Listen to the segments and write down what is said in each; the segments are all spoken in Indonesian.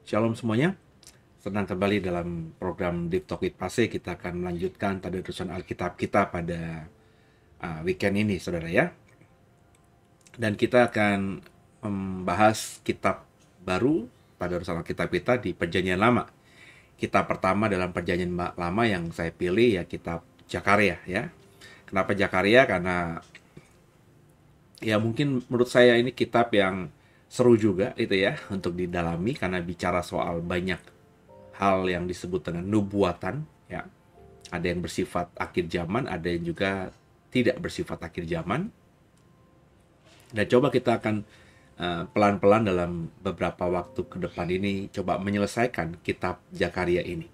Shalom semuanya, senang kembali dalam program Deep Talk with Pase. Kita akan melanjutkan tadarusan Alkitab kita pada weekend ini, saudara ya. Dan kita akan membahas kitab baru tadarusan Alkitab kita di Perjanjian Lama. Kitab pertama dalam Perjanjian Lama yang saya pilih ya kitab Zakaria ya. Kenapa Zakaria? Karena ya mungkin menurut saya ini kitab yang seru juga itu ya untuk didalami karena bicara soal banyak hal yang disebut dengan nubuatan ya. Ada yang bersifat akhir zaman, ada yang juga tidak bersifat akhir zaman. Dan coba kita akan pelan-pelan dalam beberapa waktu ke depan ini coba menyelesaikan kitab Zakaria ini.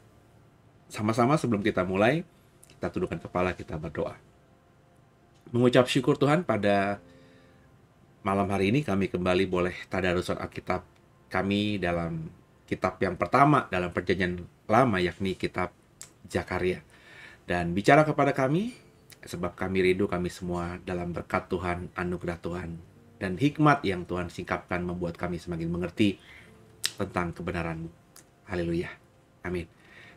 Sama-sama sebelum kita mulai, kita tundukkan kepala, kita berdoa. Mengucap syukur Tuhan pada malam hari ini kami kembali boleh tadarusan Alkitab kami dalam kitab yang pertama dalam Perjanjian Lama, yakni kitab Zakaria. Dan bicara kepada kami, sebab kami rindu kami semua dalam berkat Tuhan, anugerah Tuhan, dan hikmat yang Tuhan singkapkan membuat kami semakin mengerti tentang kebenaran-Mu. Haleluya. Amin.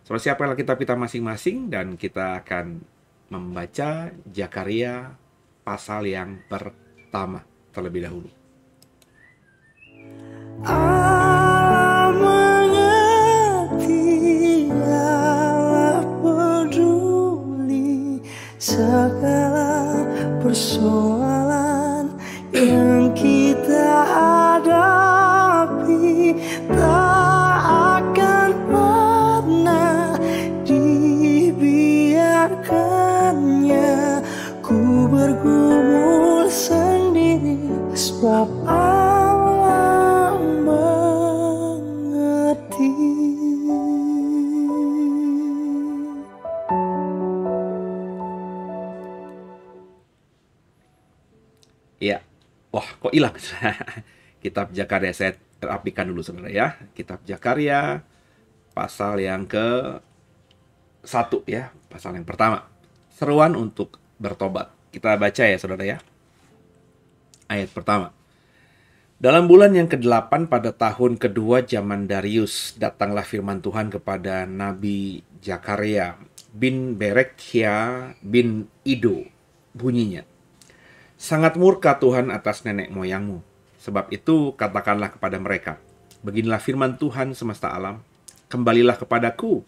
Saudara, siapkan Alkitab kita masing-masing dan kita akan membaca Zakaria pasal yang pertama terlebih dahulu. Allah mengerti, Allah peduli segala persoalan yang kita hadapi, tak akan pernah dibiarkannya ku bergumul sendiri, sebab Allah mengerti. Ya, wah kok hilang? Kitab Zakaria, saya rapikan dulu saudara ya. Kitab Zakaria pasal yang ke-1 ya, pasal yang pertama. Seruan untuk bertobat. Kita baca ya saudara ya. Ayat pertama. Dalam bulan yang ke-8 pada tahun kedua zaman Darius, datanglah firman Tuhan kepada Nabi Zakaria bin Berekhia bin Ido. Bunyinya, sangat murka Tuhan atas nenek moyangmu. Sebab itu katakanlah kepada mereka, beginilah firman Tuhan semesta alam, kembalilah kepadaku,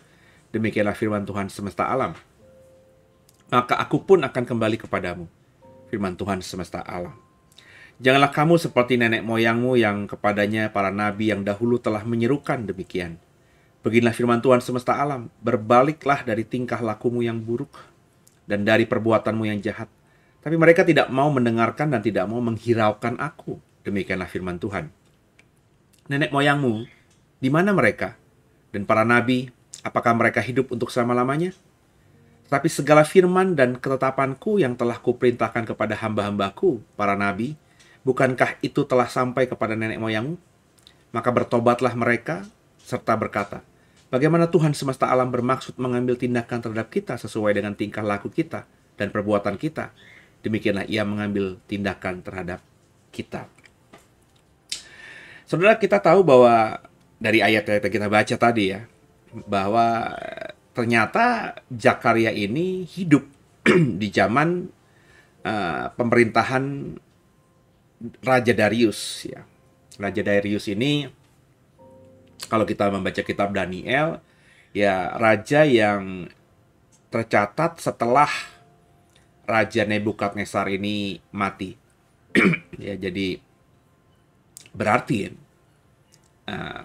demikianlah firman Tuhan semesta alam, maka aku pun akan kembali kepadamu, firman Tuhan semesta alam. Janganlah kamu seperti nenek moyangmu yang kepadanya para nabi yang dahulu telah menyerukan demikian. Beginilah firman Tuhan semesta alam, berbaliklah dari tingkah lakumu yang buruk dan dari perbuatanmu yang jahat. Tapi mereka tidak mau mendengarkan dan tidak mau menghiraukan aku. Demikianlah firman Tuhan. Nenek moyangmu, di mana mereka? Dan para nabi, apakah mereka hidup untuk selama-lamanya? Tetapi segala firman dan ketetapanku yang telah kuperintahkan kepada hamba-hambaku, para nabi, bukankah itu telah sampai kepada nenek moyangmu? Maka bertobatlah mereka, serta berkata, bagaimana Tuhan semesta alam bermaksud mengambil tindakan terhadap kita sesuai dengan tingkah laku kita dan perbuatan kita. Demikianlah ia mengambil tindakan terhadap kita. Saudara, kita tahu bahwa dari ayat-ayat yang kita baca tadi ya, bahwa ternyata Zakaria ini hidup di zaman pemerintahan Raja Darius ya. Raja Darius ini kalau kita membaca kitab Daniel ya, raja yang tercatat setelah Raja Nebukadnezar ini mati. Ya, jadi berarti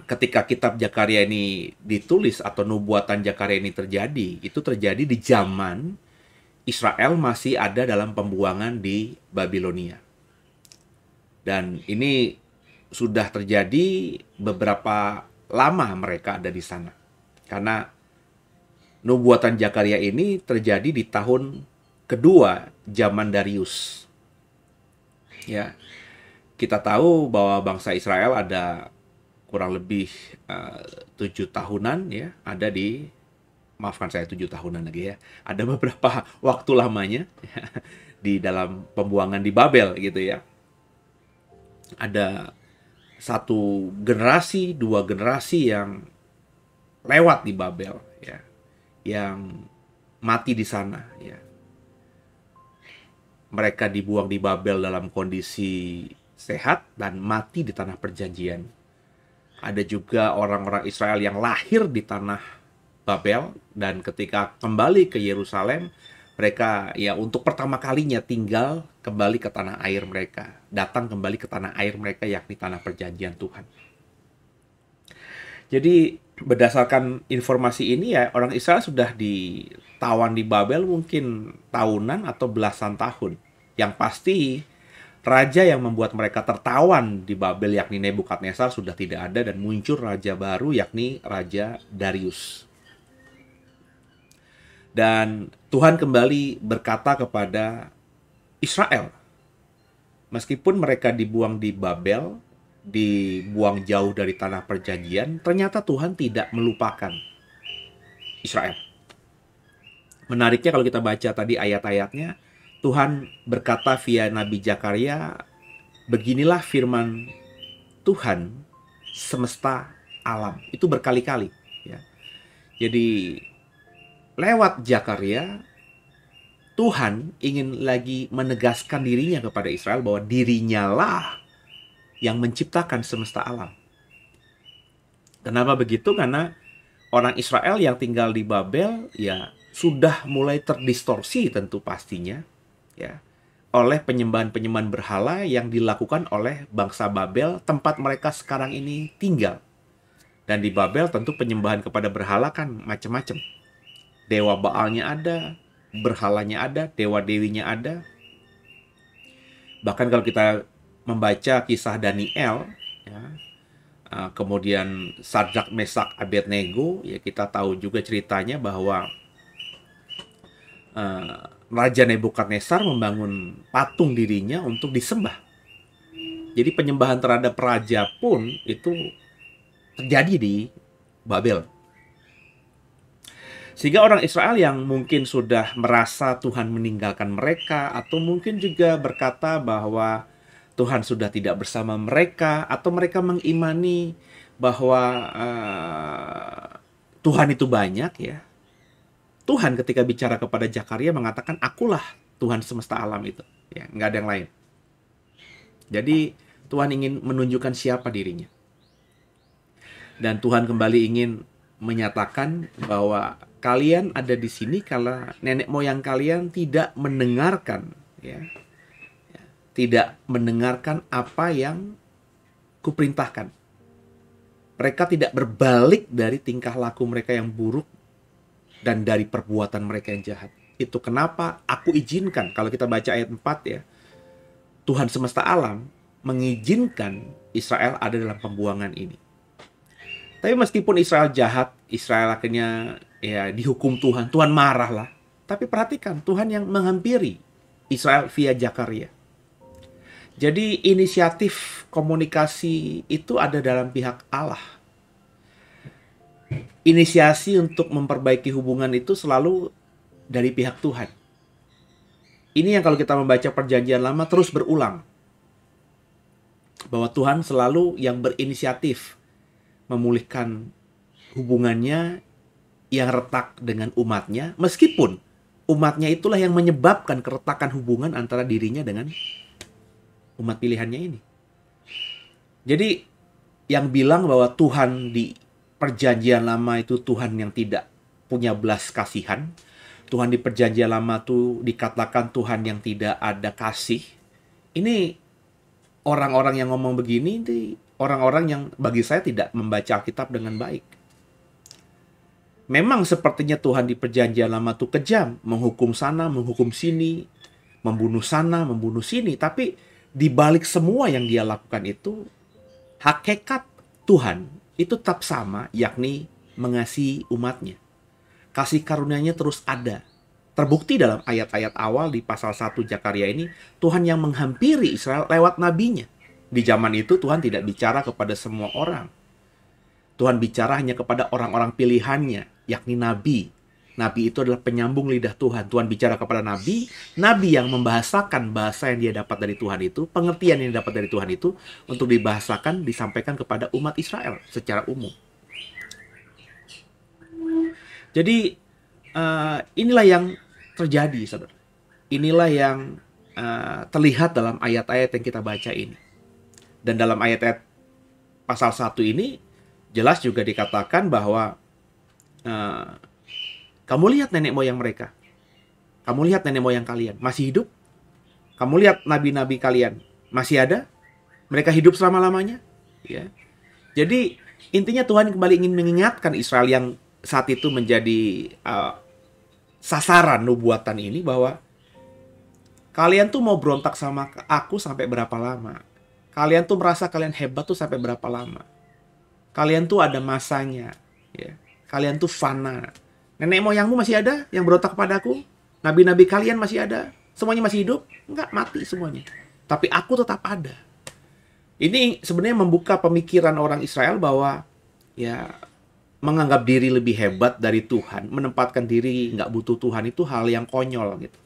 ketika kitab Zakaria ini ditulis atau nubuatan Zakaria ini terjadi, itu terjadi di zaman Israel masih ada dalam pembuangan di Babilonia. Dan ini sudah terjadi beberapa lama mereka ada di sana. Karena nubuatan Zakaria ini terjadi di tahun kedua zaman Darius. Ya, kita tahu bahwa bangsa Israel ada kurang lebih 7 tahunan ya, ada di, maafkan saya, 7 tahunan lagi ya, ada beberapa waktu lamanya ya, di dalam pembuangan di Babel gitu ya. Ada satu generasi, 2 generasi yang lewat di Babel ya, yang mati di sana ya. Mereka dibuang di Babel dalam kondisi sehat dan mati di tanah perjanjian. Ada juga orang-orang Israel yang lahir di tanah Babel, dan ketika kembali ke Yerusalem, mereka ya untuk pertama kalinya tinggal kembali ke tanah air mereka, datang kembali ke tanah air mereka, yakni tanah perjanjian Tuhan. Jadi berdasarkan informasi ini ya, orang Israel sudah ditawan di Babel mungkin tahunan atau belasan tahun. Yang pasti raja yang membuat mereka tertawan di Babel, yakni Nebukadnezar, sudah tidak ada, dan muncul raja baru, yakni Raja Darius. Dan Tuhan kembali berkata kepada Israel, meskipun mereka dibuang di Babel, dibuang jauh dari tanah perjanjian, ternyata Tuhan tidak melupakan Israel. Menariknya kalau kita baca tadi ayat-ayatnya, Tuhan berkata via Nabi Zakaria, beginilah firman Tuhan semesta alam. Itu berkali-kali ya. Jadi lewat Zakaria, Tuhan ingin lagi menegaskan dirinya kepada Israel bahwa dirinya lah yang menciptakan semesta alam. Kenapa begitu? Karena orang Israel yang tinggal di Babel ya sudah mulai terdistorsi tentu pastinya ya oleh penyembahan-penyembahan berhala yang dilakukan oleh bangsa Babel, tempat mereka sekarang ini tinggal. Dan di Babel tentu penyembahan kepada berhala kan macam-macam. Dewa Baalnya ada, berhalanya ada, dewa-dewinya ada. Bahkan kalau kita membaca kisah Daniel ya, kemudian Sadrak, Mesak, Abednego, ya kita tahu juga ceritanya bahwa Raja Nebukadnezar membangun patung dirinya untuk disembah. Jadi penyembahan terhadap raja pun itu terjadi di Babel. Sehingga orang Israel yang mungkin sudah merasa Tuhan meninggalkan mereka, atau mungkin juga berkata bahwa Tuhan sudah tidak bersama mereka, atau mereka mengimani bahwa Tuhan itu banyak ya. Tuhan ketika bicara kepada Zakaria mengatakan, akulah Tuhan semesta alam itu. Ya, nggak ada yang lain. Jadi Tuhan ingin menunjukkan siapa dirinya. Dan Tuhan kembali ingin menyatakan bahwa kalian ada di sini karena nenek moyang kalian tidak mendengarkan, ya, tidak mendengarkan apa yang kuperintahkan. Mereka tidak berbalik dari tingkah laku mereka yang buruk dan dari perbuatan mereka yang jahat. Itu kenapa aku izinkan, kalau kita baca ayat 4 ya, Tuhan semesta alam mengizinkan Israel ada dalam pembuangan ini. Tapi meskipun Israel jahat, Israel akhirnya ya dihukum Tuhan, Tuhan marah lah. Tapi perhatikan, Tuhan yang menghampiri Israel via Zakaria. Jadi inisiatif komunikasi itu ada dalam pihak Allah. Inisiasi untuk memperbaiki hubungan itu selalu dari pihak Tuhan. Ini yang kalau kita membaca perjanjian lama terus berulang. Bahwa Tuhan selalu yang berinisiatif memulihkan hubungannya yang retak dengan umatnya, meskipun umatnya itulah yang menyebabkan keretakan hubungan antara dirinya dengan umat pilihannya ini. Jadi yang bilang bahwa Tuhan di perjanjian lama itu Tuhan yang tidak punya belas kasihan, Tuhan di perjanjian lama itu dikatakan Tuhan yang tidak ada kasih, ini orang-orang yang ngomong begini itu orang-orang yang bagi saya tidak membaca Alkitab dengan baik. Memang sepertinya Tuhan di perjanjian lama itu kejam, menghukum sana, menghukum sini, membunuh sana, membunuh sini. Tapi di balik semua yang dia lakukan itu, Hakikat Tuhan itu tetap sama, yakni mengasihi umatnya. Kasih karunia-Nya terus ada. Terbukti dalam ayat-ayat awal di pasal 1 Zakaria ini, Tuhan yang menghampiri Israel lewat nabinya. Di zaman itu Tuhan tidak bicara kepada semua orang. Tuhan bicara hanya kepada orang-orang pilihannya, yakni nabi. Nabi itu adalah penyambung lidah Tuhan. Tuhan bicara kepada nabi, nabi yang membahasakan bahasa yang dia dapat dari Tuhan itu, pengertian yang dapat dari Tuhan itu, untuk dibahasakan, disampaikan kepada umat Israel secara umum. Jadi, inilah yang terjadi, saudara. Inilah yang terlihat dalam ayat-ayat yang kita baca ini. Dan dalam ayat-ayat pasal 1 ini, jelas juga dikatakan bahwa kamu lihat nenek moyang mereka. Kamu lihat nenek moyang kalian masih hidup. Kamu lihat nabi-nabi kalian masih ada. Mereka hidup selama-lamanya. Ya. Jadi intinya Tuhan kembali ingin mengingatkan Israel yang saat itu menjadi sasaran nubuatan ini, bahwa kalian tuh mau berontak sama aku sampai berapa lama? Kalian tuh merasa kalian hebat tuh sampai berapa lama? Kalian tuh ada masanya. Ya. Kalian tuh fana. Nenek moyangmu masih ada yang berontak kepadaku? Nabi-nabi kalian masih ada? Semuanya masih hidup? Enggak, mati semuanya. Tapi aku tetap ada. Ini sebenarnya membuka pemikiran orang Israel bahwa ya menganggap diri lebih hebat dari Tuhan, menempatkan diri nggak butuh Tuhan itu hal yang konyol gitu.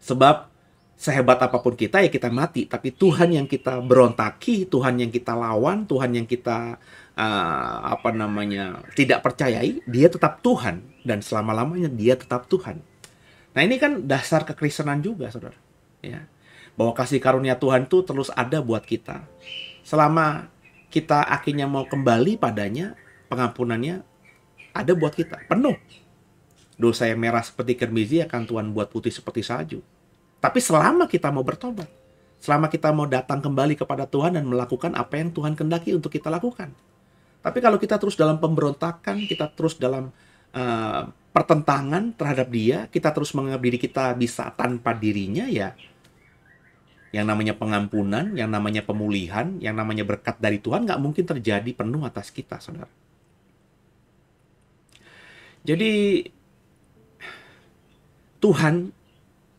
Sebab sehebat apapun kita ya kita mati, tapi Tuhan yang kita berontaki, Tuhan yang kita lawan, Tuhan yang kita tidak percayai, dia tetap Tuhan, dan selama-lamanya dia tetap Tuhan. Nah, ini kan dasar kekristenan juga, saudara. Ya, bahwa kasih karunia Tuhan itu terus ada buat kita. Selama kita akhirnya mau kembali padanya, pengampunannya ada buat kita, penuh. Dosa yang merah seperti kirmizi akan Tuhan buat putih seperti salju. Tapi selama kita mau bertobat, selama kita mau datang kembali kepada Tuhan dan melakukan apa yang Tuhan kehendaki untuk kita lakukan. Tapi kalau kita terus dalam pemberontakan, kita terus dalam pertentangan terhadap Dia, kita terus menganggap diri kita bisa tanpa dirinya, ya yang namanya pengampunan, yang namanya pemulihan, yang namanya berkat dari Tuhan nggak mungkin terjadi penuh atas kita, saudara. Jadi Tuhan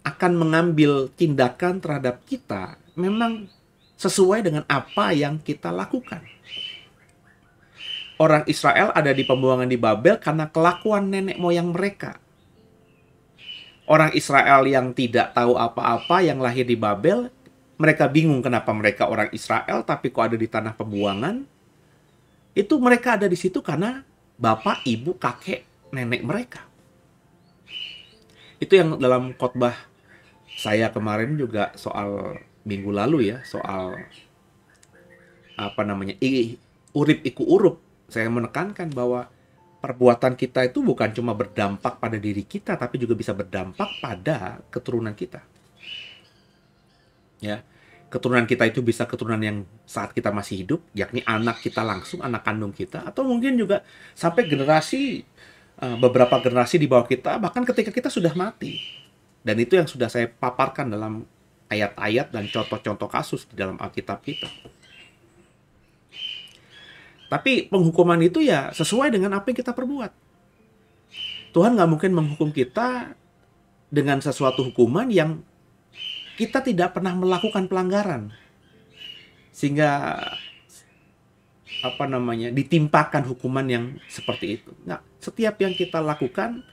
akan mengambil tindakan terhadap kita memang sesuai dengan apa yang kita lakukan. Orang Israel ada di pembuangan di Babel karena kelakuan nenek moyang mereka. Orang Israel yang tidak tahu apa-apa, yang lahir di Babel, mereka bingung kenapa mereka orang Israel tapi kok ada di tanah pembuangan. Itu mereka ada di situ karena bapak, ibu, kakek, nenek mereka. Itu yang dalam khotbah saya kemarin juga soal minggu lalu ya, soal urip iku urup. Saya menekankan bahwa perbuatan kita itu bukan cuma berdampak pada diri kita, tapi juga bisa berdampak pada keturunan kita. Ya, keturunan kita itu bisa keturunan yang saat kita masih hidup, yakni anak kita langsung, anak kandung kita, atau mungkin juga sampai beberapa generasi di bawah kita, bahkan ketika kita sudah mati. Dan itu yang sudah saya paparkan dalam ayat-ayat dan contoh-contoh kasus di dalam Alkitab kita. Tapi penghukuman itu ya sesuai dengan apa yang kita perbuat. Tuhan nggak mungkin menghukum kita dengan sesuatu hukuman yang kita tidak pernah melakukan pelanggaran. Sehingga ditimpakan hukuman yang seperti itu. Nggak, setiap yang kita lakukan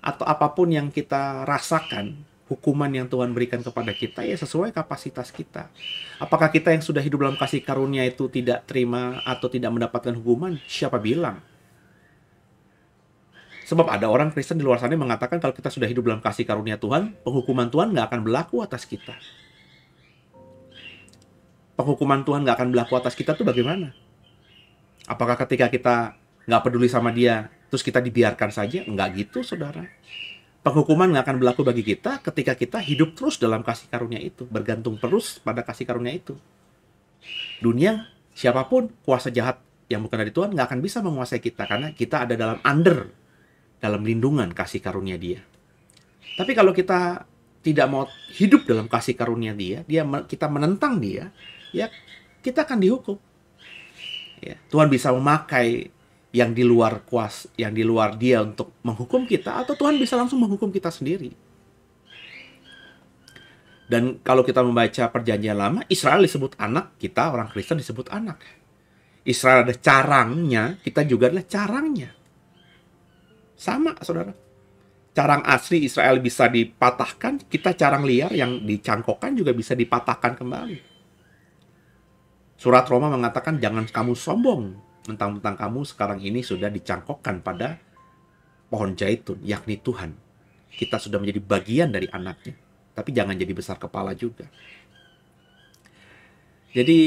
atau apapun yang kita rasakan, hukuman yang Tuhan berikan kepada kita ya sesuai kapasitas kita. Apakah kita yang sudah hidup dalam kasih karunia itu tidak terima atau tidak mendapatkan hukuman? Siapa bilang? Sebab ada orang Kristen di luar sana yang mengatakan kalau kita sudah hidup dalam kasih karunia Tuhan, penghukuman Tuhan nggak akan berlaku atas kita. Penghukuman Tuhan nggak akan berlaku atas kita tuh bagaimana? Apakah ketika kita nggak peduli sama Dia, terus kita dibiarkan saja? Enggak gitu, saudara. Penghukuman nggak akan berlaku bagi kita ketika kita hidup terus dalam kasih karunia itu, bergantung terus pada kasih karunia itu. Dunia, siapapun, kuasa jahat yang bukan dari Tuhan nggak akan bisa menguasai kita, karena kita ada dalam lindungan kasih karunia Dia. Tapi kalau kita tidak mau hidup dalam kasih karunia Dia, kita menentang Dia, ya kita akan dihukum. Ya, Tuhan bisa memakai yang di luar yang di luar Dia untuk menghukum kita, atau Tuhan bisa langsung menghukum kita sendiri. Dan kalau kita membaca Perjanjian Lama, Israel disebut anak, kita orang Kristen disebut anak. Israel ada carangnya, kita juga adalah carangnya. Sama, saudara. Carang asli Israel bisa dipatahkan, kita carang liar yang dicangkokkan juga bisa dipatahkan kembali. Surat Roma mengatakan, jangan kamu sombong, mentang-mentang kamu sekarang ini sudah dicangkokkan pada pohon zaitun, yakni Tuhan. Kita sudah menjadi bagian dari anaknya. Tapi jangan jadi besar kepala juga. Jadi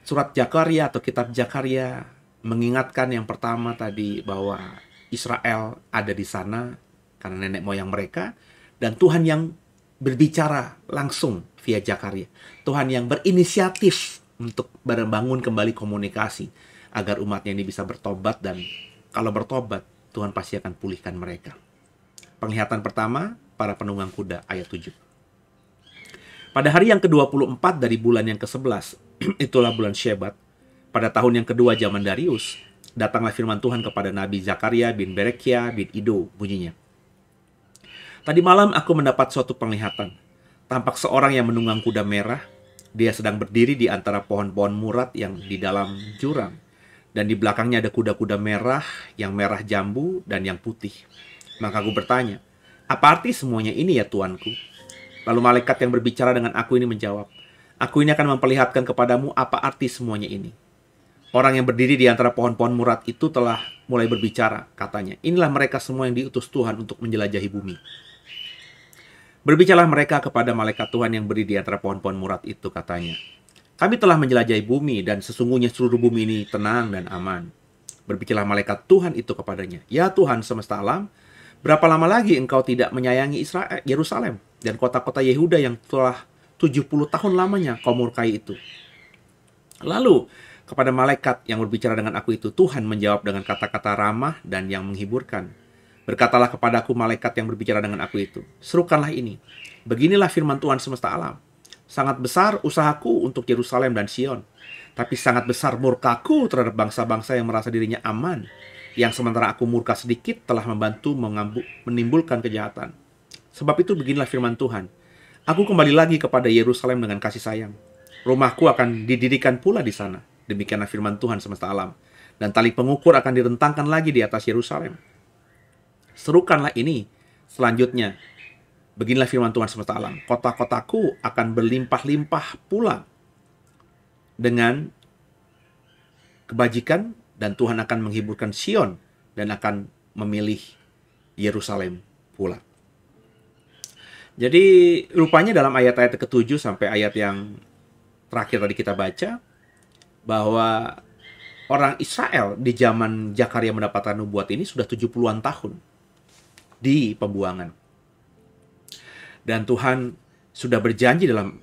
surat Zakaria atau kitab Zakaria mengingatkan yang pertama tadi bahwa Israel ada di sana karena nenek moyang mereka, dan Tuhan yang berbicara langsung via Zakaria. Tuhan yang berinisiatif untuk membangun kembali komunikasi agar umatnya ini bisa bertobat, dan kalau bertobat Tuhan pasti akan pulihkan mereka. Penglihatan pertama, para penunggang kuda, ayat 7. Pada hari yang ke-24 dari bulan yang ke-11, itulah bulan Shebat, pada tahun yang kedua zaman Darius, datanglah firman Tuhan kepada Nabi Zakaria bin Berekia bin Ido, bunyinya. Tadi malam aku mendapat suatu penglihatan. Tampak seorang yang menunggang kuda merah. Dia sedang berdiri di antara pohon-pohon murat yang di dalam jurang. Dan di belakangnya ada kuda-kuda merah, yang merah jambu, dan yang putih. Maka aku bertanya, apa arti semuanya ini ya Tuanku? Lalu malaikat yang berbicara dengan aku ini menjawab, aku ini akan memperlihatkan kepadamu apa arti semuanya ini. Orang yang berdiri di antara pohon-pohon murat itu telah mulai berbicara, katanya. Inilah mereka semua yang diutus Tuhan untuk menjelajahi bumi. Berbicaralah mereka kepada malaikat Tuhan yang berdiri di antara pohon-pohon murat itu, katanya. Kami telah menjelajahi bumi dan sesungguhnya seluruh bumi ini tenang dan aman. Berbicaralah malaikat Tuhan itu kepadanya. Ya Tuhan semesta alam, berapa lama lagi engkau tidak menyayangi Israel, Yerusalem, dan kota-kota Yehuda yang telah 70 tahun lamanya kau murkai itu? Lalu, kepada malaikat yang berbicara dengan aku itu, Tuhan menjawab dengan kata-kata ramah dan yang menghiburkan. Berkatalah kepadaku malaikat yang berbicara dengan aku itu, serukanlah ini. Beginilah firman Tuhan semesta alam. Sangat besar usahaku untuk Yerusalem dan Sion, tapi sangat besar murkaku terhadap bangsa-bangsa yang merasa dirinya aman, yang sementara aku murka sedikit telah membantu menimbulkan kejahatan. Sebab itu beginilah firman Tuhan. Aku kembali lagi kepada Yerusalem dengan kasih sayang. Rumahku akan didirikan pula di sana. Demikianlah firman Tuhan semesta alam. Dan tali pengukur akan direntangkan lagi di atas Yerusalem. Serukanlah ini. Selanjutnya, beginilah firman Tuhan semesta alam. Kota-kotaku akan berlimpah-limpah pula dengan kebajikan, dan Tuhan akan menghiburkan Sion dan akan memilih Yerusalem pula. Jadi rupanya dalam ayat-ayat ke-7 sampai ayat yang terakhir tadi kita baca, bahwa orang Israel di zaman Zakaria mendapatkan nubuat ini sudah 70-an tahun di pembuangan. Dan Tuhan sudah berjanji dalam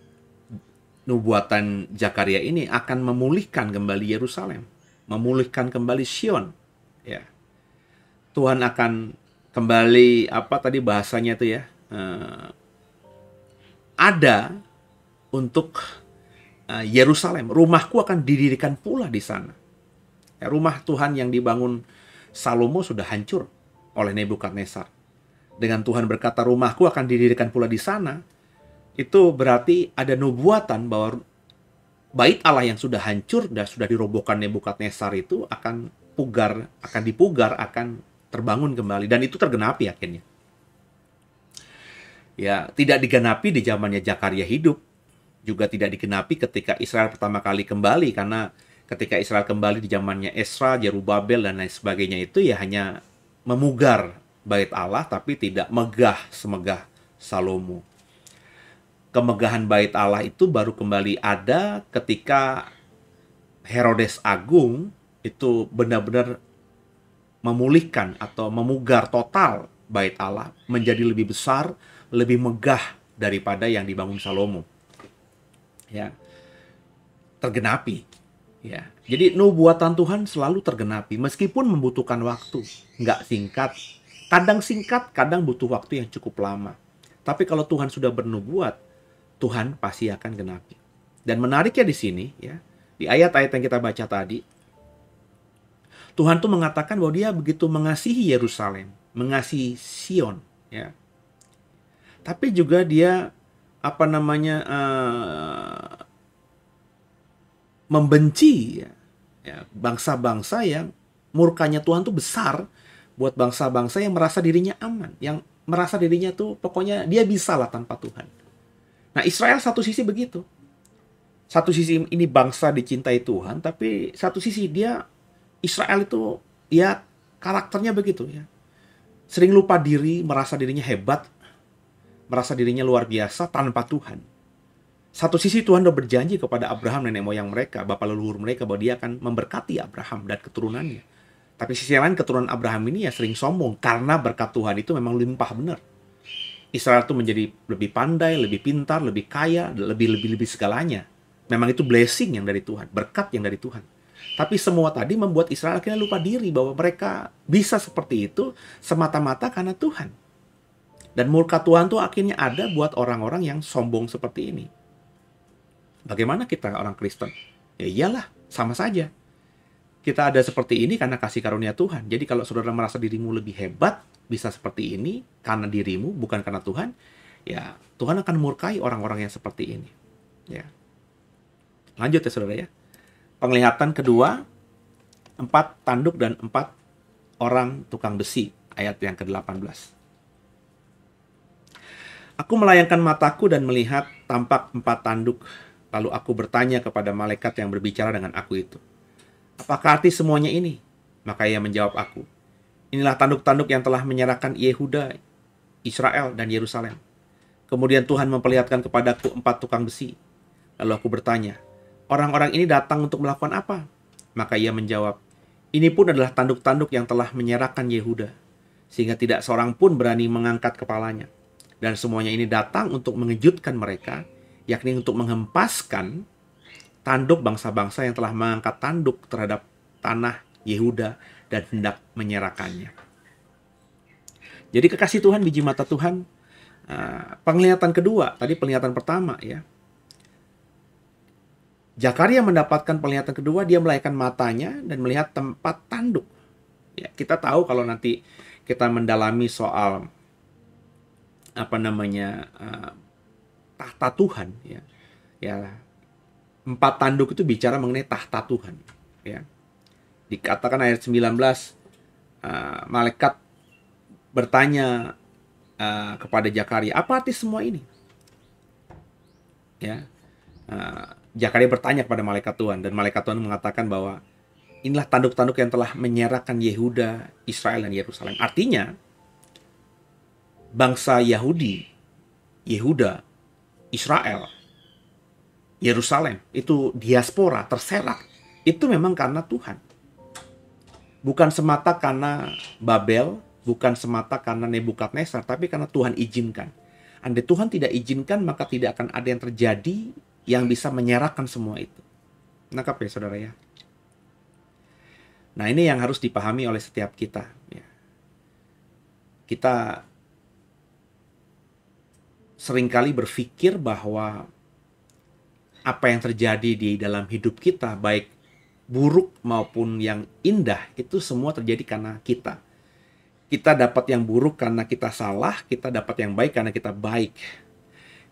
nubuatan Zakaria ini akan memulihkan kembali Yerusalem, memulihkan kembali Sion. Ya. Tuhan akan kembali, apa tadi bahasanya itu ya, ada untuk Yerusalem. Rumahku akan didirikan pula di sana. Ya, rumah Tuhan yang dibangun Salomo sudah hancur oleh Nebukadnezar. Dengan Tuhan berkata rumahku akan didirikan pula di sana, itu berarti ada nubuatan bahwa bait Allah yang sudah hancur dan sudah dirobohkan Nebukadnezar itu akan dipugar, akan terbangun kembali, dan itu tergenapi akhirnya. Ya, tidak digenapi di zamannya Zakaria hidup, juga tidak digenapi ketika Israel pertama kali kembali, karena ketika Israel kembali di zamannya Esra, Zerubabel dan lain sebagainya itu ya hanya memugar bait Allah, tapi tidak megah semegah Salomo. Kemegahan bait Allah itu baru kembali ada ketika Herodes Agung itu benar-benar memulihkan atau memugar total bait Allah menjadi lebih besar, lebih megah daripada yang dibangun Salomo. Ya, tergenapi. Ya, jadi nubuatan Tuhan selalu tergenapi meskipun membutuhkan waktu, nggak singkat. Kadang singkat, kadang butuh waktu yang cukup lama. Tapi kalau Tuhan sudah bernubuat, Tuhan pasti akan genapi. Dan menariknya di sini, ya, Di ayat-ayat yang kita baca tadi, Tuhan tuh mengatakan bahwa dia begitu mengasihi Yerusalem, mengasihi Sion, ya. Tapi juga dia membenci ya, bangsa-bangsa yang murkanya Tuhan tuh besar buat bangsa-bangsa yang merasa dirinya aman, yang merasa dirinya tuh pokoknya dia bisa lah tanpa Tuhan. Nah, Israel satu sisi begitu. Satu sisi ini bangsa dicintai Tuhan, tapi satu sisi dia Israel itu ya karakternya begitu ya. Sering lupa diri, merasa dirinya hebat, merasa dirinya luar biasa tanpa Tuhan. Satu sisi Tuhan sudah berjanji kepada Abraham, nenek moyang mereka, bapak leluhur mereka, bahwa dia akan memberkati Abraham dan keturunannya. Tapi sisi lain keturunan Abraham ini ya sering sombong, karena berkat Tuhan itu memang limpah benar. Israel itu menjadi lebih pandai, lebih pintar, lebih kaya, lebih segalanya. Memang itu blessing yang dari Tuhan, berkat yang dari Tuhan. Tapi semua tadi membuat Israel akhirnya lupa diri bahwa mereka bisa seperti itu semata-mata karena Tuhan. Dan murka Tuhan tuh akhirnya ada buat orang-orang yang sombong seperti ini. Bagaimana kita orang Kristen? Ya iyalah, sama saja. Kita ada seperti ini karena kasih karunia Tuhan. Jadi kalau saudara merasa dirimu lebih hebat, bisa seperti ini karena dirimu, bukan karena Tuhan, ya Tuhan akan murkai orang-orang yang seperti ini. Ya. Lanjut ya saudara ya. Penglihatan kedua, 4 tanduk dan 4 orang tukang besi. Ayat yang ke-18. Aku melayangkan mataku dan melihat tampak 4 tanduk. Lalu aku bertanya kepada malaikat yang berbicara dengan aku itu, apakah arti semuanya ini? Maka ia menjawab aku, inilah tanduk-tanduk yang telah menyerahkan Yehuda, Israel, dan Yerusalem. Kemudian Tuhan memperlihatkan kepadaku 4 tukang besi. Lalu aku bertanya, orang-orang ini datang untuk melakukan apa? Maka ia menjawab, ini pun adalah tanduk-tanduk yang telah menyerahkan Yehuda, sehingga tidak seorang pun berani mengangkat kepalanya. Dan semuanya ini datang untuk mengejutkan mereka, yakni untuk menghempaskan tanduk bangsa-bangsa yang telah mengangkat tanduk terhadap tanah Yehuda dan hendak menyerahkannya. Jadi kekasih Tuhan, biji mata Tuhan, penglihatan kedua, tadi penglihatan pertama ya. Zakaria mendapatkan penglihatan kedua, dia melayangkan matanya dan melihat tempat tanduk. Ya, kita tahu kalau nanti kita mendalami soal tahta Tuhan ya. Ya, 4 tanduk itu bicara mengenai tahta Tuhan ya. Dikatakan ayat 19, malaikat bertanya kepada Zakaria, apa arti semua ini? Ya. Zakaria bertanya kepada malaikat Tuhan, dan malaikat Tuhan mengatakan bahwa inilah tanduk-tanduk yang telah menyerahkan Yehuda, Israel, dan Yerusalem. Artinya bangsa Yahudi, Yehuda, Israel, Yerusalem itu diaspora, terserak. Itu memang karena Tuhan. Bukan semata karena Babel, bukan semata karena Nebukadnezar, tapi karena Tuhan izinkan. Andai Tuhan tidak izinkan, maka tidak akan ada yang terjadi yang bisa menyerahkan semua itu. Nangkap ya saudara ya? Nah, ini yang harus dipahami oleh setiap kita. Ya. Kita seringkali berpikir bahwa apa yang terjadi di dalam hidup kita, baik buruk maupun yang indah, itu semua terjadi karena kita. Kita dapat yang buruk karena kita salah, kita dapat yang baik karena kita baik.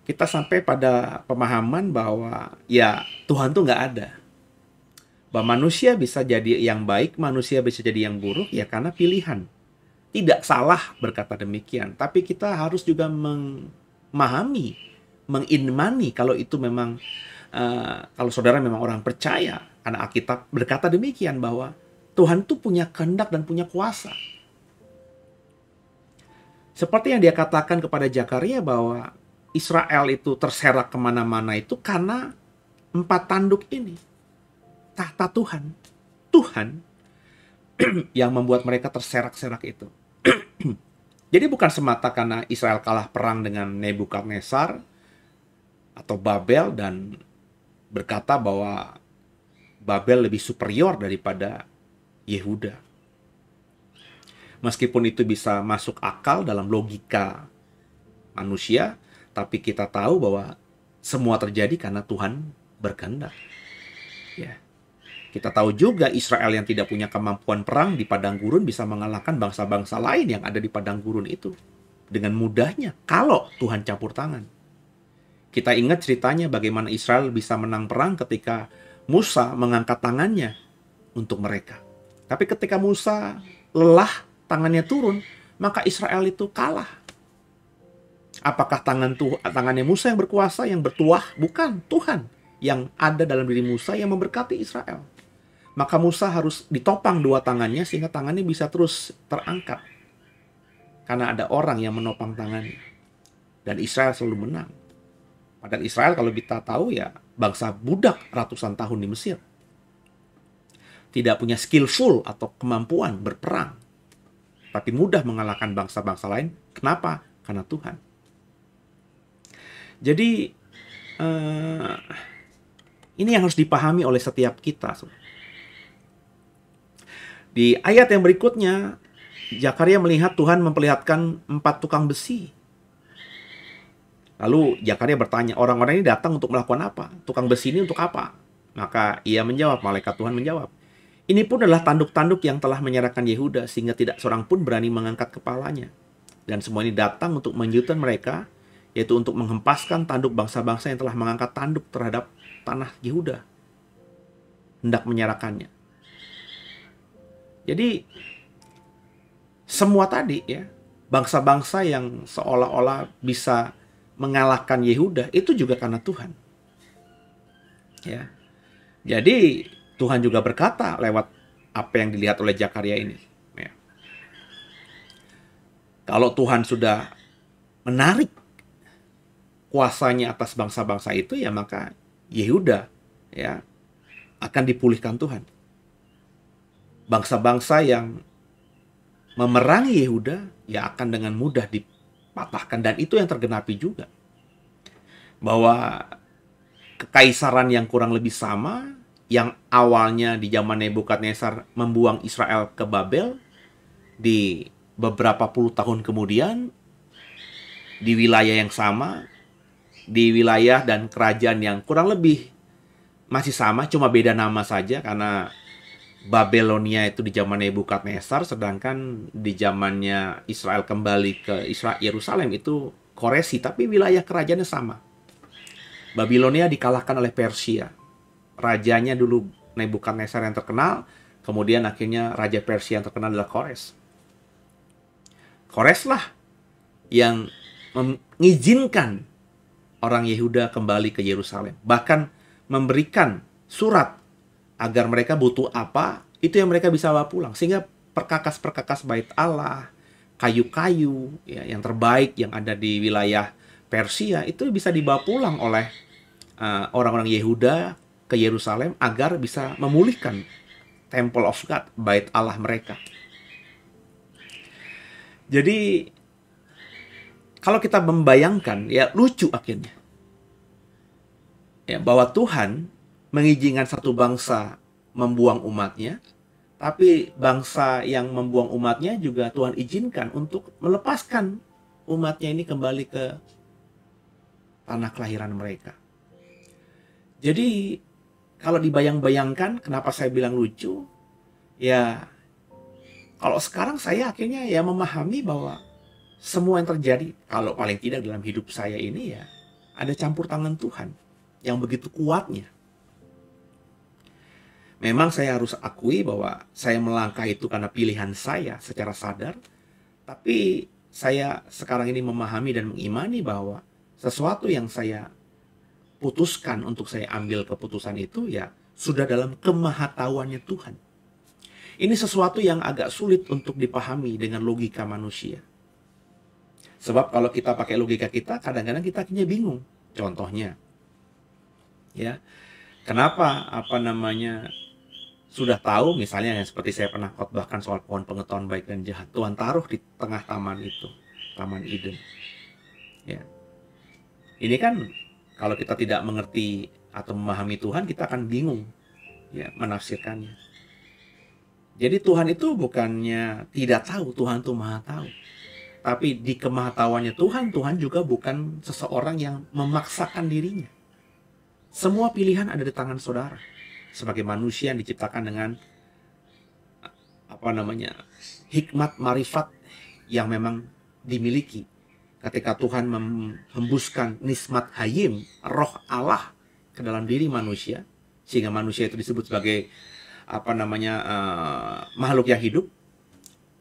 Kita sampai pada pemahaman bahwa ya Tuhan tuh nggak ada. Bahwa manusia bisa jadi yang baik, manusia bisa jadi yang buruk, ya karena pilihan. Tidak salah berkata demikian, tapi kita harus juga memahami, mengimani kalau itu memang, kalau saudara memang orang percaya, karena Alkitab berkata demikian bahwa Tuhan tuh punya kehendak dan punya kuasa. Seperti yang dia katakan kepada Zakaria bahwa Israel itu terserak kemana-mana itu karena 4 tanduk ini. Tahta Tuhan. Tuhan yang membuat mereka terserak-serak itu. Jadi bukan semata karena Israel kalah perang dengan Nebukadnezar atau Babel dan berkata bahwa Babel lebih superior daripada Yehuda. Meskipun itu bisa masuk akal dalam logika manusia, tapi kita tahu bahwa semua terjadi karena Tuhan berkehendak. Ya. Kita tahu juga Israel yang tidak punya kemampuan perang di padang gurun bisa mengalahkan bangsa-bangsa lain yang ada di padang gurun itu dengan mudahnya kalau Tuhan campur tangan. Kita ingat ceritanya bagaimana Israel bisa menang perang ketika Musa mengangkat tangannya untuk mereka. Tapi ketika Musa lelah, tangannya turun, maka Israel itu kalah. Apakah tangannya Musa yang berkuasa, yang bertuah? Bukan, Tuhan yang ada dalam diri Musa yang memberkati Israel. Maka Musa harus ditopang dua tangannya sehingga tangannya bisa terus terangkat. Karena ada orang yang menopang tangannya. Dan Israel selalu menang. Padahal Israel kalau kita tahu ya bangsa budak ratusan tahun di Mesir. Tidak punya skillful atau kemampuan berperang. Tapi mudah mengalahkan bangsa-bangsa lain. Kenapa? Karena Tuhan. Jadi ini yang harus dipahami oleh setiap kita. Di ayat yang berikutnya, Zakaria melihat Tuhan memperlihatkan 4 tukang besi. Lalu Zakaria bertanya, orang-orang ini datang untuk melakukan apa? Tukang besi ini untuk apa? Maka ia menjawab, malaikat Tuhan menjawab, ini pun adalah tanduk-tanduk yang telah menyerahkan Yehuda, sehingga tidak seorang pun berani mengangkat kepalanya. Dan semua ini datang untuk menyudutkan mereka, yaitu untuk menghempaskan tanduk bangsa-bangsa yang telah mengangkat tanduk terhadap tanah Yehuda, hendak menyerahkannya. Jadi semua tadi ya, bangsa-bangsa yang seolah-olah bisa mengalahkan Yehuda itu juga karena Tuhan. Ya. Jadi Tuhan juga berkata lewat apa yang dilihat oleh Zakaria ini. Ya. Kalau Tuhan sudah menarik kuasanya atas bangsa-bangsa itu, ya maka Yehuda ya akan dipulihkan Tuhan. Bangsa-bangsa yang memerangi Yehuda ya akan dengan mudah dipatahkan, dan itu yang tergenapi juga. Bahwa kekaisaran yang kurang lebih sama, yang awalnya di zaman Nebukadnezar membuang Israel ke Babel, di beberapa puluh tahun kemudian di wilayah yang sama, di wilayah dan kerajaan yang kurang lebih masih sama, cuma beda nama saja, karena Babelonia itu di zaman Nebukadnezar, sedangkan di zamannya Israel kembali ke Yerusalem itu Koresi, tapi wilayah kerajaannya sama. Babilonia dikalahkan oleh Persia. Rajanya dulu Nebukadnezar yang terkenal, kemudian akhirnya raja Persia yang terkenal adalah Kores. Kores lah yang mengizinkan orang Yehuda kembali ke Yerusalem, bahkan memberikan surat agar mereka butuh apa, itu yang mereka bisa bawa pulang. Sehingga perkakas-perkakas bait Allah, kayu-kayu ya, yang terbaik yang ada di wilayah Persia, itu bisa dibawa pulang oleh orang-orang Yehuda ke Yerusalem agar bisa memulihkan Temple of God, bait Allah mereka. Jadi kalau kita membayangkan, ya lucu akhirnya. Ya, bahwa Tuhan mengizinkan satu bangsa membuang umatnya, tapi bangsa yang membuang umatnya juga Tuhan izinkan untuk melepaskan umatnya ini kembali ke tanah kelahiran mereka. Jadi kalau dibayang-bayangkan, kenapa saya bilang lucu? Ya, kalau sekarang saya akhirnya ya memahami bahwa semua yang terjadi, kalau paling tidak dalam hidup saya ini ya, ada campur tangan Tuhan yang begitu kuatnya. Memang saya harus akui bahwa saya melangkah itu karena pilihan saya secara sadar. Tapi saya sekarang ini memahami dan mengimani bahwa sesuatu yang saya putuskan untuk saya ambil keputusan itu ya sudah dalam kemahatauannya Tuhan. Ini sesuatu yang agak sulit untuk dipahami dengan logika manusia. Sebab kalau kita pakai logika kita, kadang-kadang kita akhirnya bingung. Contohnya, ya, kenapa sudah tahu misalnya yang seperti saya pernah khotbahkan soal pohon pengetahuan baik dan jahat, Tuhan taruh di tengah taman itu, Taman Eden. Ya. Ini kan kalau kita tidak mengerti atau memahami Tuhan, kita akan bingung ya menafsirkannya. Jadi Tuhan itu bukannya tidak tahu, Tuhan itu Maha tahu. Tapi di kemahatauannya Tuhan juga bukan seseorang yang memaksakan dirinya. Semua pilihan ada di tangan saudara. sebagai manusia yang diciptakan dengan hikmat marifat yang memang dimiliki. Ketika Tuhan menghembuskan nismat hayim, roh Allah ke dalam diri manusia, sehingga manusia itu disebut sebagai makhluk yang hidup,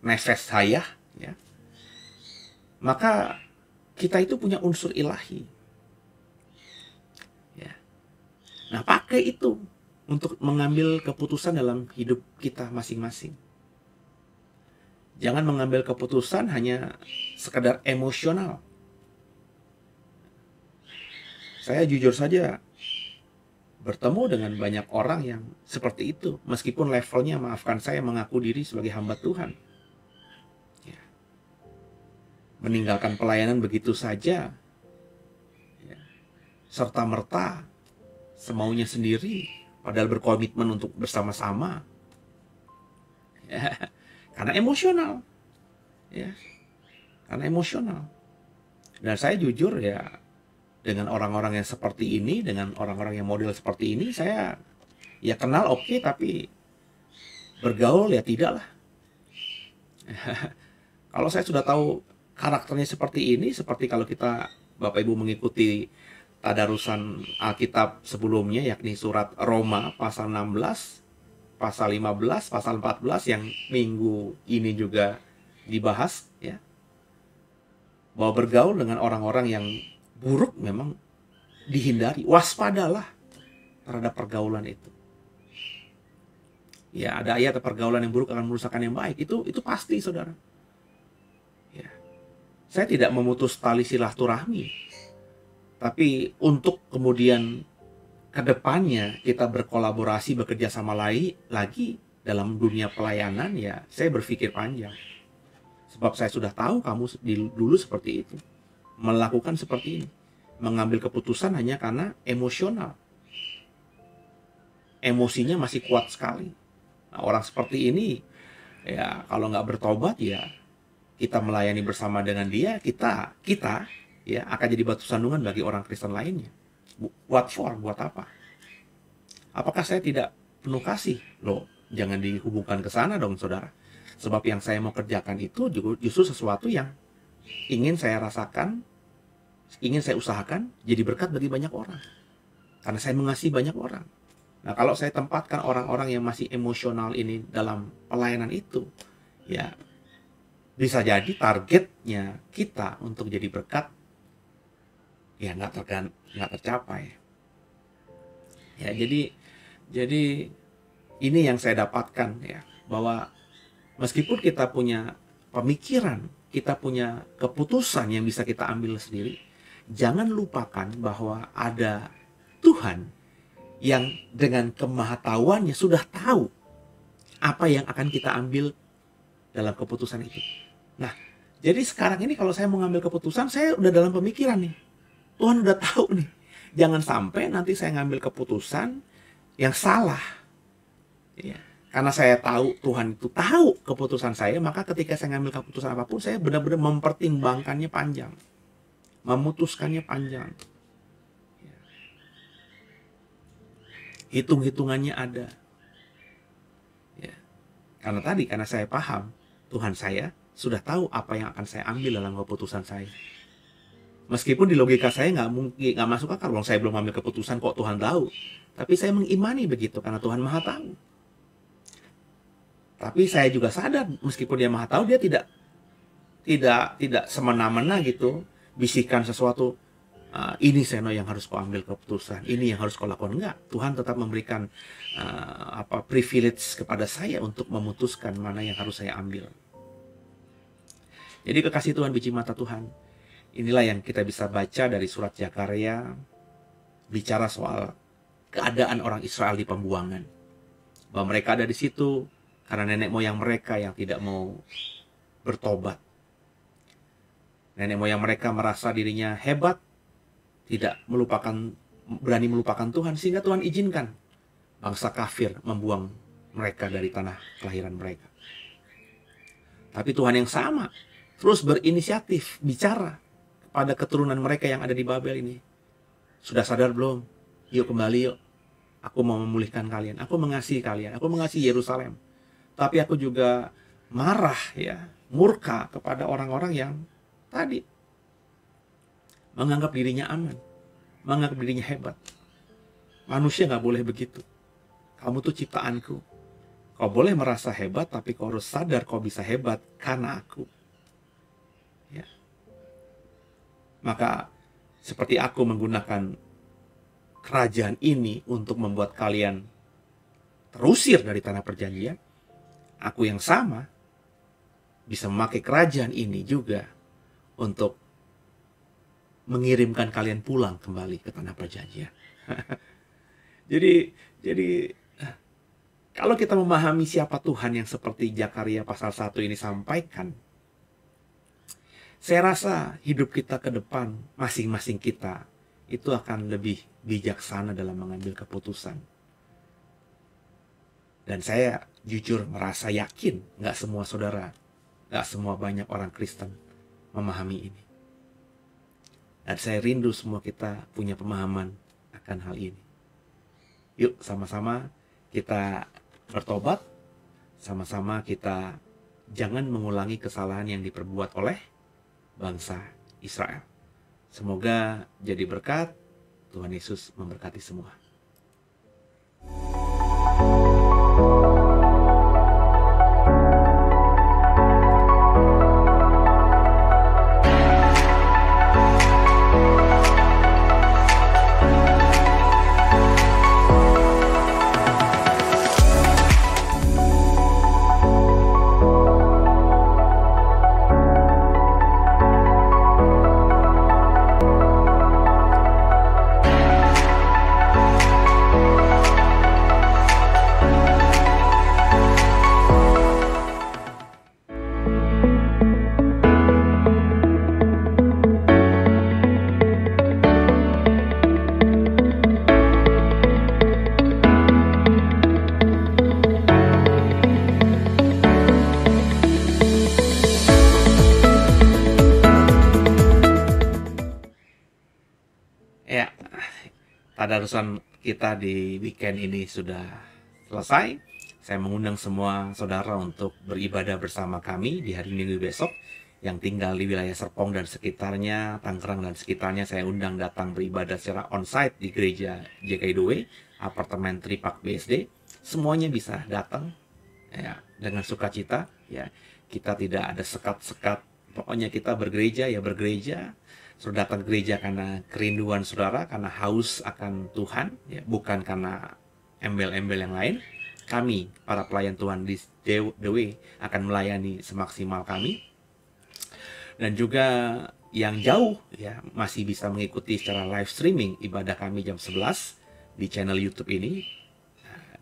nefes hayah, ya. Maka kita itu punya unsur ilahi. Ya. Nah, pakai itu untuk mengambil keputusan dalam hidup kita masing-masing. Jangan mengambil keputusan hanya sekedar emosional. Saya jujur saja bertemu dengan banyak orang yang seperti itu. Meskipun levelnya, maafkan saya, mengaku diri sebagai hamba Tuhan. Ya. Meninggalkan pelayanan begitu saja. Ya. Serta-merta semaunya sendiri. Padahal berkomitmen untuk bersama-sama. Ya. Karena emosional, ya, karena emosional. Dan saya jujur ya, dengan orang-orang yang seperti ini, dengan orang-orang yang model seperti ini, saya ya kenal oke, tapi bergaul ya tidak lah. Kalau saya sudah tahu karakternya seperti ini, seperti kalau kita Bapak Ibu mengikuti tadarusan Alkitab sebelumnya, yakni surat Roma pasal 16, pasal 15, pasal 14 yang minggu ini juga dibahas, ya. Bahwa bergaul dengan orang-orang yang buruk memang dihindari. Waspadalah terhadap pergaulan itu. Ya, ada ayat pergaulan yang buruk akan merusakkan yang baik. Itu pasti, saudara. Ya. Saya tidak memutus tali silaturahmi. Tapi untuk kemudian kedepannya kita berkolaborasi, bekerja sama lagi dalam dunia pelayanan, ya saya berpikir panjang. Sebab saya sudah tahu kamu dulu seperti itu. Melakukan seperti ini. Mengambil keputusan hanya karena emosional. Emosinya masih kuat sekali. Nah, orang seperti ini, ya kalau nggak bertobat, ya kita melayani bersama dengan dia, kita ya akan jadi batu sandungan bagi orang Kristen lainnya. What for? Buat apa? Apakah saya tidak penuh kasih? Loh, jangan dihubungkan ke sana dong, saudara. Sebab yang saya mau kerjakan itu justru sesuatu yang ingin saya rasakan, ingin saya usahakan jadi berkat bagi banyak orang. Karena saya mengasihi banyak orang. Nah, kalau saya tempatkan orang-orang yang masih emosional ini dalam pelayanan itu, ya bisa jadi targetnya kita untuk jadi berkat ya nggak tercapai. Ya, jadi ini yang saya dapatkan, ya, bahwa meskipun kita punya pemikiran, kita punya keputusan yang bisa kita ambil sendiri, jangan lupakan bahwa ada Tuhan yang dengan kemahatauannya sudah tahu apa yang akan kita ambil dalam keputusan itu. Nah, jadi sekarang ini kalau saya mau ngambil keputusan, saya udah dalam pemikiran nih. Tuhan udah tahu nih. Jangan sampai nanti saya ngambil keputusan yang salah. Ya. Karena saya tahu Tuhan itu tahu keputusan saya, maka ketika saya ngambil keputusan apapun, saya benar-benar mempertimbangkannya panjang. Memutuskannya panjang. Ya. Hitung-hitungannya ada. Ya. Karena saya paham, Tuhan saya sudah tahu apa yang akan saya ambil dalam keputusan saya. Meskipun di logika saya nggak masuk akal, saya belum ambil keputusan kok Tuhan tahu. Tapi saya mengimani begitu karena Tuhan Maha tahu. Tapi saya juga sadar meskipun Dia Maha tahu, Dia tidak semena-mena gitu bisikan sesuatu. Ini Seno yang harus kau ambil keputusan, ini yang harus kau lakukan. Enggak, Tuhan tetap memberikan privilege kepada saya untuk memutuskan mana yang harus saya ambil. Jadi kekasih Tuhan, biji mata Tuhan, inilah yang kita bisa baca dari surat Zakaria, bicara soal keadaan orang Israel di pembuangan. Bahwa mereka ada di situ karena nenek moyang mereka yang tidak mau bertobat. Nenek moyang mereka merasa dirinya hebat, tidak berani melupakan Tuhan, sehingga Tuhan izinkan bangsa kafir membuang mereka dari tanah kelahiran mereka. Tapi Tuhan yang sama terus berinisiatif bicara pada keturunan mereka yang ada di Babel ini. Sudah sadar belum? Yuk kembali yuk. Aku mau memulihkan kalian, aku mengasihi kalian, aku mengasihi Yerusalem. Tapi aku juga marah ya, murka kepada orang-orang yang tadi menganggap dirinya aman, menganggap dirinya hebat. Manusia nggak boleh begitu. Kamu tuh ciptaanku. Kau boleh merasa hebat, tapi kau harus sadar kau bisa hebat karena aku. Ya. Maka seperti aku menggunakan kerajaan ini untuk membuat kalian terusir dari tanah perjanjian, aku yang sama bisa memakai kerajaan ini juga untuk mengirimkan kalian pulang kembali ke tanah perjanjian. Jadi kalau kita memahami siapa Tuhan yang seperti Zakaria pasal 1 ini sampaikan, saya rasa hidup kita ke depan, masing-masing kita, itu akan lebih bijaksana dalam mengambil keputusan. Dan saya jujur merasa yakin, nggak semua saudara, nggak semua banyak orang Kristen memahami ini. Dan saya rindu semua kita punya pemahaman akan hal ini. Yuk sama-sama kita bertobat, sama-sama kita jangan mengulangi kesalahan yang diperbuat oleh bangsa Israel. Semoga jadi berkat. Tuhan Yesus memberkati semua. Ya, tadarusan kita di weekend ini sudah selesai. Saya mengundang semua saudara untuk beribadah bersama kami di hari Minggu besok. Yang tinggal di wilayah Serpong dan sekitarnya, Tangerang dan sekitarnya, saya undang datang beribadah secara onsite di gereja JKI2, apartemen Tripak BSD. Semuanya bisa datang ya, dengan sukacita. Ya, kita tidak ada sekat-sekat. Pokoknya kita bergereja ya bergereja. Saudara datang ke gereja karena kerinduan saudara, karena haus akan Tuhan, ya, bukan karena embel-embel yang lain. Kami, para pelayan Tuhan di The Way, akan melayani semaksimal kami. Dan juga yang jauh, ya, masih bisa mengikuti secara live streaming ibadah kami jam 11 di channel YouTube ini,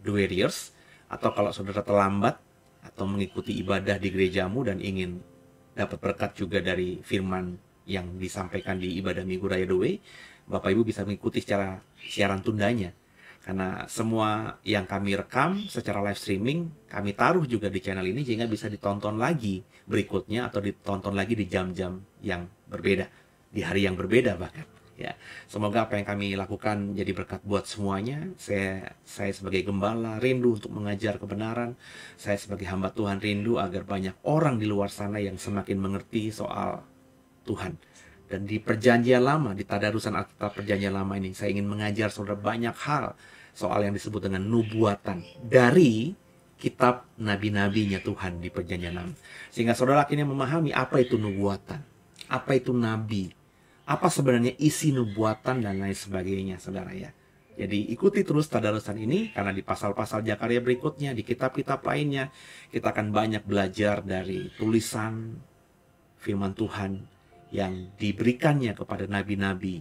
The Warriors. Atau kalau saudara terlambat atau mengikuti ibadah di gerejamu dan ingin dapat berkat juga dari firman yang disampaikan di ibadah Minggu Raya The Way, Bapak Ibu bisa mengikuti secara siaran tundanya. Karena semua yang kami rekam secara live streaming, kami taruh juga di channel ini sehingga bisa ditonton lagi berikutnya atau ditonton lagi di jam-jam yang berbeda, di hari yang berbeda bahkan. Ya, semoga apa yang kami lakukan jadi berkat buat semuanya. Saya sebagai gembala rindu untuk mengajar kebenaran. Saya sebagai hamba Tuhan rindu agar banyak orang di luar sana yang semakin mengerti soal Tuhan. Dan di perjanjian lama, di tadarusan Alkitab perjanjian lama ini, saya ingin mengajar saudara banyak hal soal yang disebut dengan nubuatan dari kitab nabi-nabinya Tuhan di perjanjian lama. Sehingga saudara akhirnya memahami apa itu nubuatan, apa itu nabi, apa sebenarnya isi nubuatan dan lain sebagainya, saudara ya. Jadi ikuti terus tadarusan ini, karena di pasal-pasal Zakaria berikutnya, di kitab-kitab lainnya, kita akan banyak belajar dari tulisan firman Tuhan yang diberikannya kepada nabi-nabi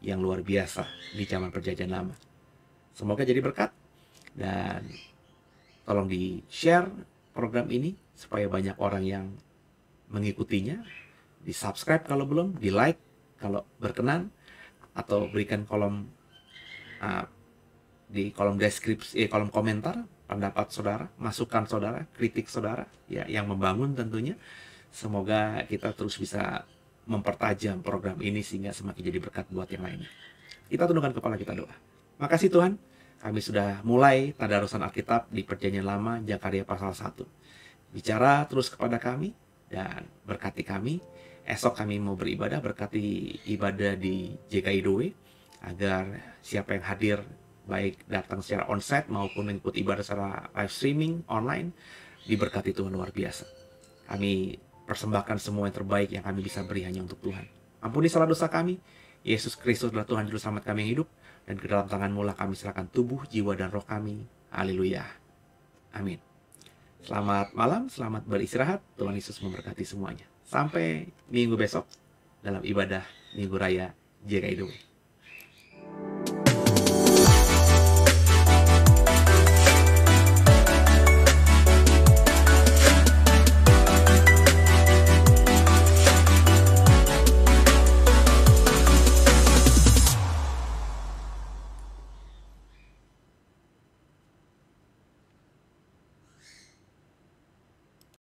yang luar biasa di zaman perjanjian lama. Semoga jadi berkat, dan tolong di-share program ini supaya banyak orang yang mengikutinya. Di-subscribe kalau belum, di-like kalau berkenan, atau berikan di kolom deskripsi, kolom komentar pendapat saudara, masukan saudara, kritik saudara, ya, yang membangun tentunya. Semoga kita terus bisa mempertajam program ini sehingga semakin jadi berkat buat yang lainnya. Kita tundukkan kepala, kita doa. Makasih Tuhan, Kami sudah mulai tadarusan Alkitab di Perjanjian Lama, Zakaria pasal 1. Bicara terus kepada kami dan berkati kami. Esok kami mau beribadah, berkati ibadah di JKIDW, agar siapa yang hadir, baik datang secara onsite maupun mengikuti ibadah secara live streaming online, diberkati Tuhan luar biasa. Kami persembahkan semua yang terbaik yang kami bisa beri hanya untuk Tuhan. Ampuni salah dosa kami. Yesus Kristus adalah Tuhan Juru Selamat kami yang hidup, dan ke dalam tangan-Mu lah kami serahkan tubuh, jiwa, dan roh kami. Haleluya. Amin. Selamat malam, selamat beristirahat. Tuhan Yesus memberkati semuanya. Sampai minggu besok dalam ibadah Minggu Raya JKIDW.